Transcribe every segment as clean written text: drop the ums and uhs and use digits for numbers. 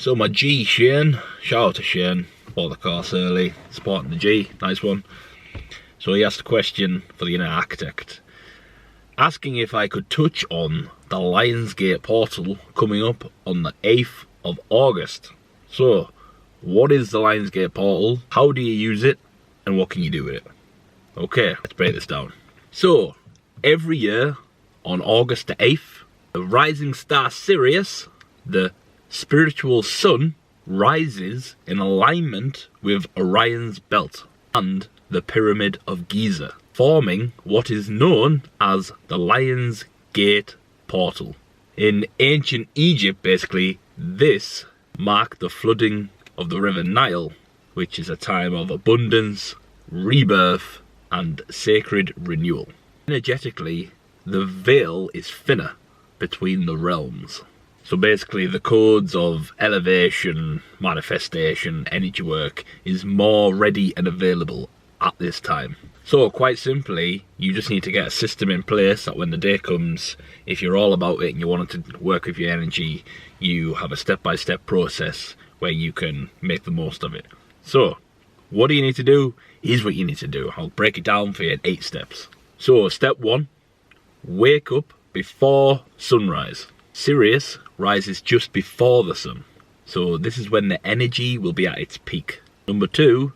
So my G, Shane, shout out to Shane, bought the course early, supporting the G, nice one. So he asked a question for the Inner Architect, asking if I could touch on the Lionsgate portal coming up on the 8th of August. So, what is the Lionsgate portal, how do you use it, and what can you do with it? Okay, let's break this down. So, every year on August the 8th, the rising star Sirius, the spiritual sun, rises in alignment with Orion's belt and the Pyramid of Giza, forming what is known as the Lion's Gate portal. In ancient Egypt, basically, this marked the flooding of the River Nile, which is a time of abundance, rebirth, and sacred renewal. Energetically, the veil is thinner between the realms. So basically the codes of elevation, manifestation, energy work is more ready and available at this time. So quite simply, you just need to get a system in place that when the day comes, if you're all about it and you want to work with your energy, you have a step-by-step process where you can make the most of it. So, what do you need to do? Here's what you need to do. I'll break it down for you in 8 steps. So, step 1, wake up before sunrise. Sirius rises just before the sun, so this is when the energy will be at its peak. Number 2,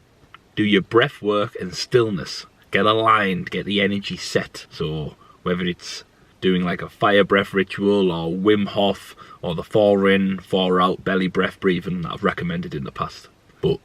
do your breath work and stillness. Get aligned, get the energy set. So whether it's doing like a fire breath ritual or Wim Hof or the 4 in, 4 out belly breath breathing that I've recommended in the past. But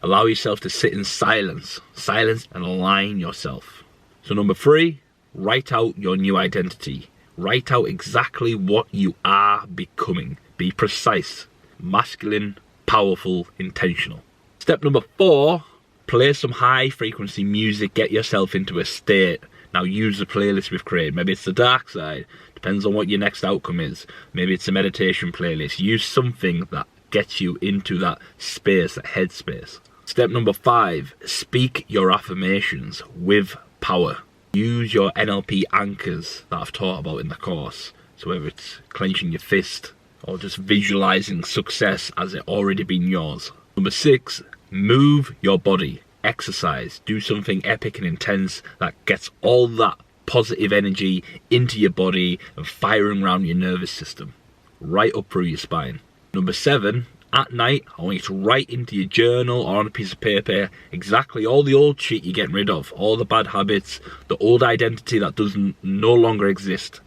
allow yourself to sit in silence and align yourself. So number 3, write out your new identity. Write out exactly what you are becoming. Be precise, masculine, powerful, intentional. Step number 4, play some high frequency music, get yourself into a state. Now use the playlist we've created. Maybe it's the dark side, depends on what your next outcome is. Maybe it's a meditation playlist. Use something that gets you into that space, that headspace. Step number 5, speak your affirmations with power. Use your NLP anchors that I've taught about in the course. So whether it's clenching your fist or just visualizing success as it already been yours. Number 6, move your body. Exercise. Do something epic and intense that gets all that positive energy into your body and firing around your nervous system, right up through your spine. Number 7, at night, I want you to write into your journal or on a piece of paper exactly all the old shit you're getting rid of, all the bad habits, the old identity that doesn't no longer exist.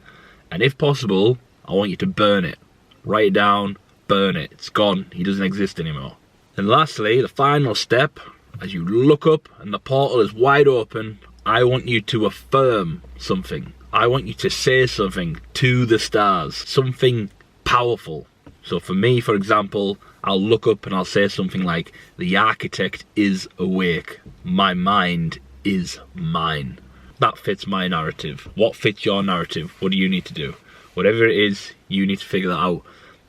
And if possible, I want you to burn it. Write it down, burn it. It's gone. It doesn't exist anymore. And lastly, the final step, as you look up and the portal is wide open, I want you to affirm something. I want you to say something to the stars, something powerful. So for me, for example, I'll look up and I'll say something like, the architect is awake. My mind is mine. That fits my narrative. What fits your narrative? What do you need to do? Whatever it is, you need to figure that out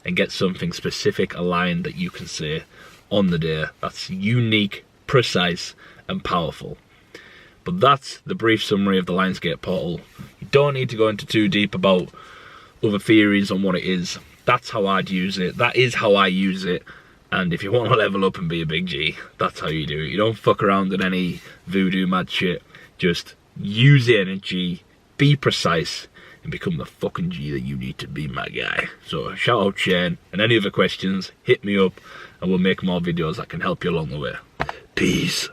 and get something specific aligned that you can say on the day that's unique, precise, and powerful. But that's the brief summary of the Lionsgate portal. You don't need to go into too deep about other theories on what it is. That's how I'd use it. That is how I use it. And if you want to level up and be a big G, that's how you do it. You don't fuck around in any voodoo mad shit. Just use the energy, be precise, and become the fucking G that you need to be, my guy. So shout out Shane, and any other questions, hit me up and we'll make more videos that can help you along the way. Peace.